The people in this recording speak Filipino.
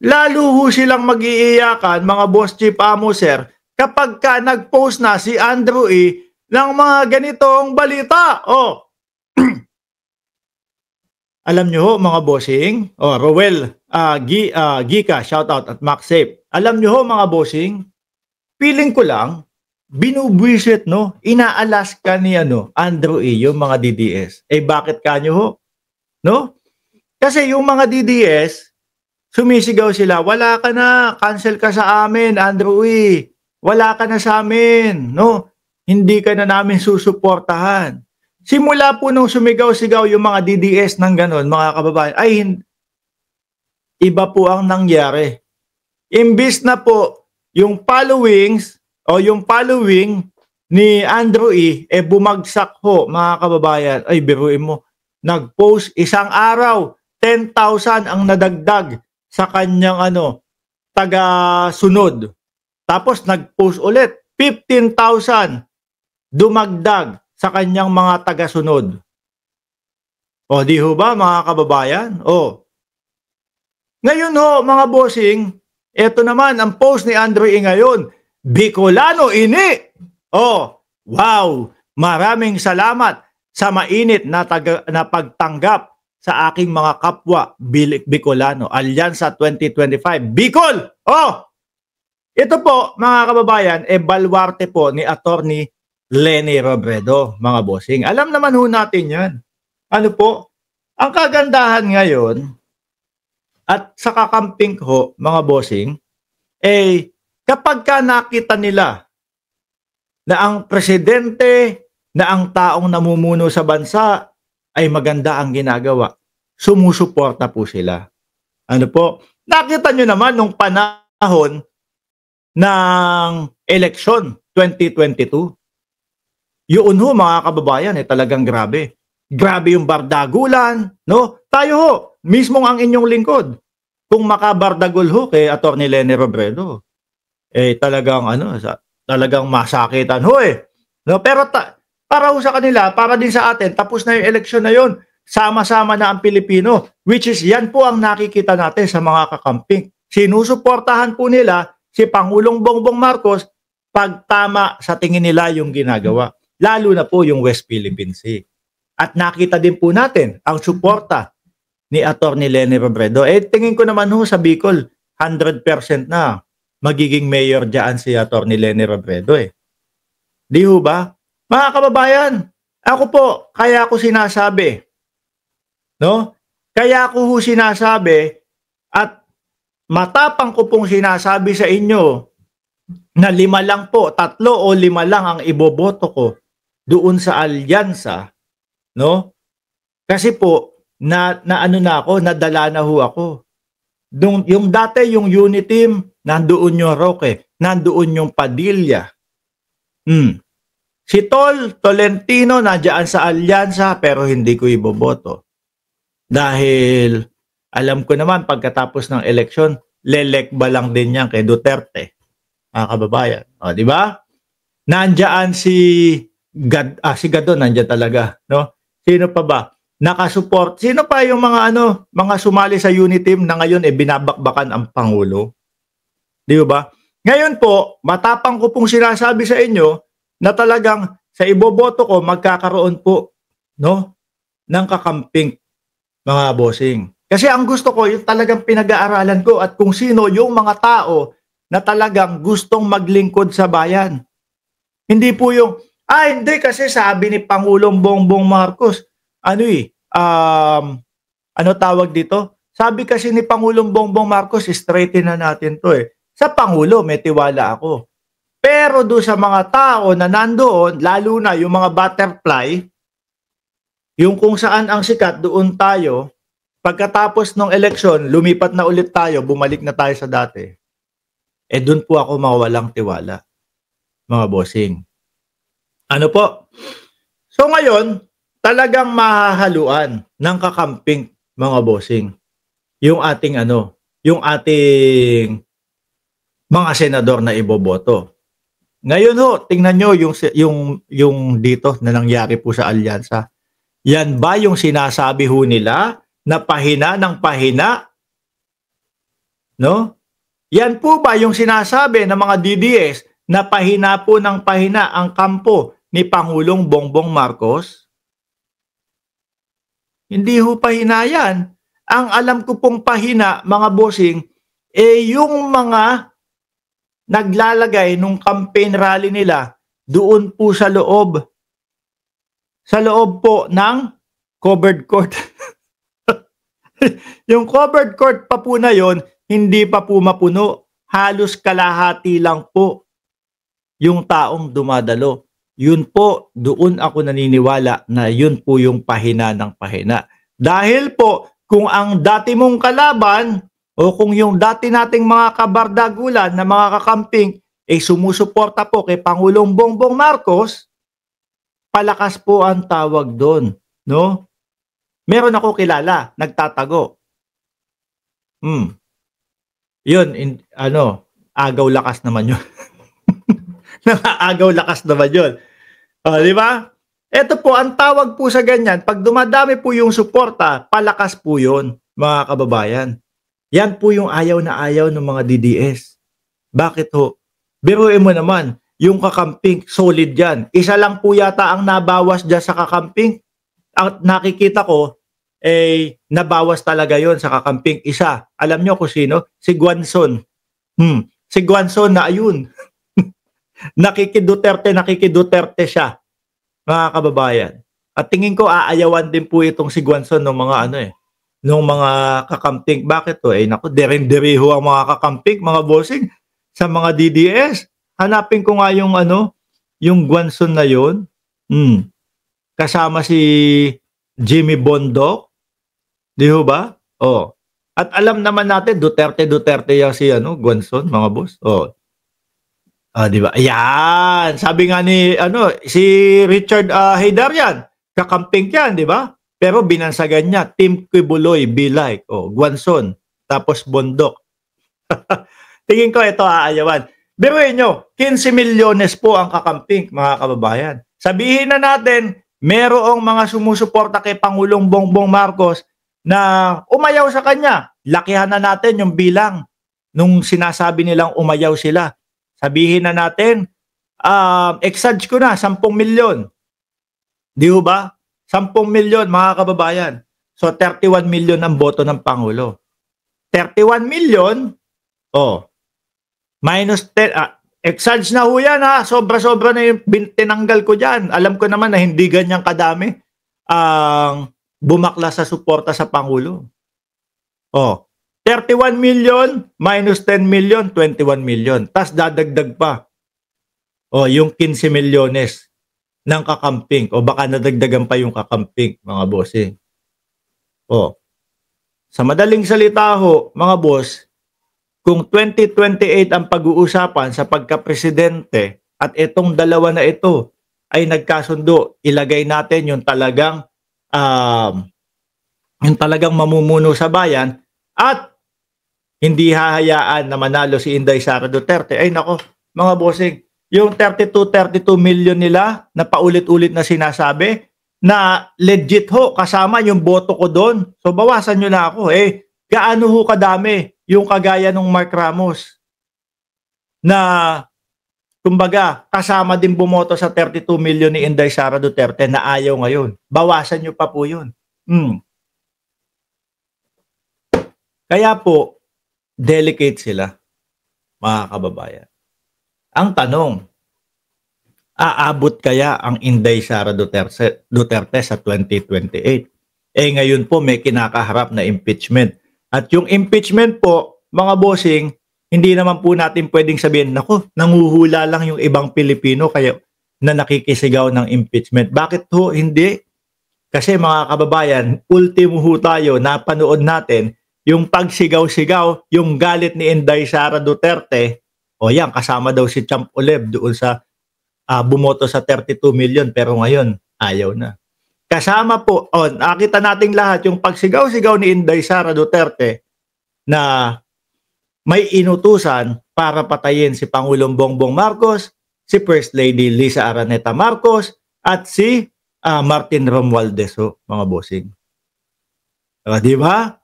Lalo ho silang mag-iiyakan, mga boss chief amo sir, kapag ka nag-post na si Andrew E. ng mga ganitong balita. Oh, alam nyo ho mga bossing, Rowel, Gika, shoutout at MacSafe. Alam nyo ho mga bossing, feeling ko lang, binubwisit no, inaalas ka ni Andrew E. yung mga DDS. Bakit kanyo ho? No? Kasi yung mga DDS, sumisigaw sila, wala ka na, cancel ka sa amin, Andrew E. Wala ka na sa amin, no? Hindi ka na namin susuportahan. Simula po nung sumigaw-sigaw yung mga DDS ng ganon, mga kababayan, iba po ang nangyari. Imbis na po yung followings o yung following ni Andrew E. bumagsak ho, mga kababayan. Biruin mo, nag-post isang araw, 10,000 ang nadagdag sa kanyang taga-sunod. Tapos nag-post ulit, 15,000 dumagdag sa kanyang mga taga-sunod. Di ho ba mga kababayan? Ngayon ho mga bossing, eto naman ang post ni Andrew E. ngayon, Bicolano ini! Wow! Maraming salamat sa mainit na pagtanggap sa aking mga kapwa Bicolano. Alyansa 2025. Bicol! Ito po, mga kababayan, balwarte po ni Attorney Leni Robredo, mga bossing. Alam naman ho natin yan. Ano po? Ang kagandahan ngayon, at sa kakamping ho, mga bossing, kapag ka nakita nila na ang presidente, na ang taong namumuno sa bansa ay maganda ang ginagawa, sumusuporta po sila. Ano po? Nakita nyo naman nung panahon ng eleksyon 2022. Yun ho mga kababayan, talagang grabe. Grabe yung bardagulan, no? Tayo ho, mismong ang inyong lingkod. Kung makabardagol ho kay Attorney Leni Robredo, talagang talagang masakitan ho No, pero para ho sa kanila, para din sa atin, tapos na yung eleksyon na yun. Sama-sama na ang Pilipino, which is yan po ang nakikita natin sa mga kakamping. Sinusuportahan po nila si Pangulong Bongbong Marcos pag tama sa tingin nila yung ginagawa. Lalo na po yung West Philippine Sea. At nakita din po natin ang suporta ni Attorney Leni Robredo. Tingin ko naman ho sa Bicol, 100% na magiging mayor dyan si Attorney Leni Robredo Di ho ba? Mga kababayan, ako po, kaya ako sinasabi, no? Kaya ako ho sinasabi at matapang ko pong sinasabi sa inyo na 5 lang po, 3 o 5 lang ang iboboto ko doon sa alyansa, no? Kasi po, nadala na ho ako. Yung dati, yung unit team, nandoon yung Roque, nandoon yung Padilla. Si Tolentino nandiyan sa alyansa pero hindi ko iboboto. Dahil alam ko naman pagkatapos ng eleksyon, lelekba lang din yan kay Duterte. Mga kababayan. Di ba? Nandiyan si Gadon, nandiyan talaga. No? Sino pa ba? Nakasupport. Sino pa yung mga mga sumali sa unit team na ngayon binabakbakan ang Pangulo? Di ba? Ngayon po, matapang ko pong sinasabi sa inyo na talagang sa iboboto ko magkakaroon po ng kakamping, mga bossing. Kasi ang gusto ko yung talagang pinag-aaralan ko at kung sino yung mga tao na talagang gustong maglingkod sa bayan. Hindi po yung hindi kasi sabi ni Pangulong Bongbong Marcos, tawag dito? Sabi kasi ni Pangulong Bongbong Marcos, straighten na natin to Sa Pangulo, may tiwala ako. Pero do sa mga tao na nandoon, lalo na yung mga butterfly, yung kung saan ang sikat, doon tayo, pagkatapos ng eleksyon, lumipat na ulit tayo, bumalik na tayo sa dati. Doon po ako mawawalang tiwala, mga bossing. Ano po? So ngayon, talagang mahahaluan ng kakamping, mga bossing, yung ating mga senador na iboboto. Ngayon ho, tingnan nyo yung dito na nangyari po sa alyansa. Yan ba yung sinasabi ho nila na pahina ng pahina no? Yan po ba yung sinasabi ng mga DDS na pahina po ng pahina ang kampo ni Pangulong Bongbong Marcos? Hindi ho pahina yan. Ang alam ko pong pahina, mga bossing, yung mga naglalagay nung campaign rally nila doon po sa loob po ng covered court. Yung covered court pa po na yon, hindi pa po mapuno. Halos kalahati lang po yung taong dumadalo. Yun po, doon ako naniniwala na yun po yung pahina ng pahina. Dahil po, kung ang dati mong kalaban o kung yung dati nating mga kabardagulan na mga kakamping ay sumusuporta po kay Pangulong Bongbong Marcos, palakas po ang tawag doon, no? Meron ako kilala, nagtatago. Yun, agaw lakas naman yun. Agaw lakas naman yun. Di ba? Ito po, ang tawag po sa ganyan, pag dumadami po yung suporta, palakas po yun, mga kababayan. Yan po yung ayaw na ayaw ng mga DDS. Bakit ho? Biruin mo naman, yung kakamping, solid yan. Isa lang po yata ang nabawas dyan sa kakamping. Ang nakikita ko, nabawas talaga yon sa kakamping. Isa, alam nyo kung sino? Si Guanzon. Si Guanzon na ayun. nakikiduterte siya, mga kababayan. At tingin ko aayawan din po itong si Guanzon ng mga nung mga kakamping. Bakit to? Naku, deren-deriho ang mga kakamping, mga bossing, sa mga DDS. Hanapin ko nga yung yung Guanzon na yon. Kasama si Jimmy Bondoc. Di ba? Oh. At alam naman natin, Duterte yung si Guanzon, mga boss. Oh. Di ba? Ayan. Sabi nga ni si Richard Haydarian, kakamping yan, di ba? Pero binansagan niya, Team Kibuloy, be like. Oh, Guanzon. Tapos Bondoc. Tingin ko ito aayawan. Biruin nyo, 15 milyones po ang kakamping, mga kababayan. Sabihin na natin, merong mga sumusuporta kay Pangulong Bongbong Marcos na umayaw sa kanya. Lakihan na natin yung bilang nung sinasabi nilang umayaw sila. Sabihin na natin, exage ko na, 10 milyon. Di ba? 10 milyon, mga kababayan. So, 31 milyon ang boto ng Pangulo. 31 milyon, minus 10, exage na ho yan ha. Sobra-sobra na yung tinanggal ko dyan. Alam ko naman na hindi ganyang kadami ang bumakla sa suporta sa Pangulo. 31 million minus 10 million, 21 million. Tapos dadagdag pa. Yung 15 milyones ng kakamping. O baka nadagdagan pa yung kakamping, mga bossing. Sa madaling salita ho, mga boss, kung 2028 ang pag-uusapan sa pagka-presidente at itong dalawa na ito ay nagkasundo, ilagay natin yung talagang mamumuno sa bayan at hindi hahayaan na manalo si Inday Sara Duterte. Ay nako, mga bossing, yung 32 million nila na paulit-ulit na sinasabi na legit ho, kasama yung boto ko doon. So bawasan nyo na ako. Gaano ho kadami yung kagaya ng Mark Ramos na kumbaga kasama din bumoto sa 32 million ni Inday Sara Duterte na ayaw ngayon. Bawasan nyo pa po yun. Kaya po, delicate sila, mga kababayan. Ang tanong, aabot kaya ang Inday Sara Duterte sa 2028? Ngayon po may kinakaharap na impeachment. At yung impeachment po, mga bossing, hindi naman po natin pwedeng sabihin, naku, nanguhula lang yung ibang Pilipino kaya na nakikisigaw ng impeachment. Bakit ho? Hindi. Kasi mga kababayan, ultimo ho tayo, napanood natin yung pagsigaw-sigaw, yung galit ni Inday Sara Duterte, yan, kasama daw si Champ Oleb doon sa bumoto sa 32 million pero ngayon, ayaw na. Kasama po, nakita nating lahat yung pagsigaw-sigaw ni Inday Sara Duterte na may inutusan para patayin si Pangulong Bongbong Marcos, si First Lady Lisa Araneta Marcos, at si Martin Romualdez, mga bossing. Di ba?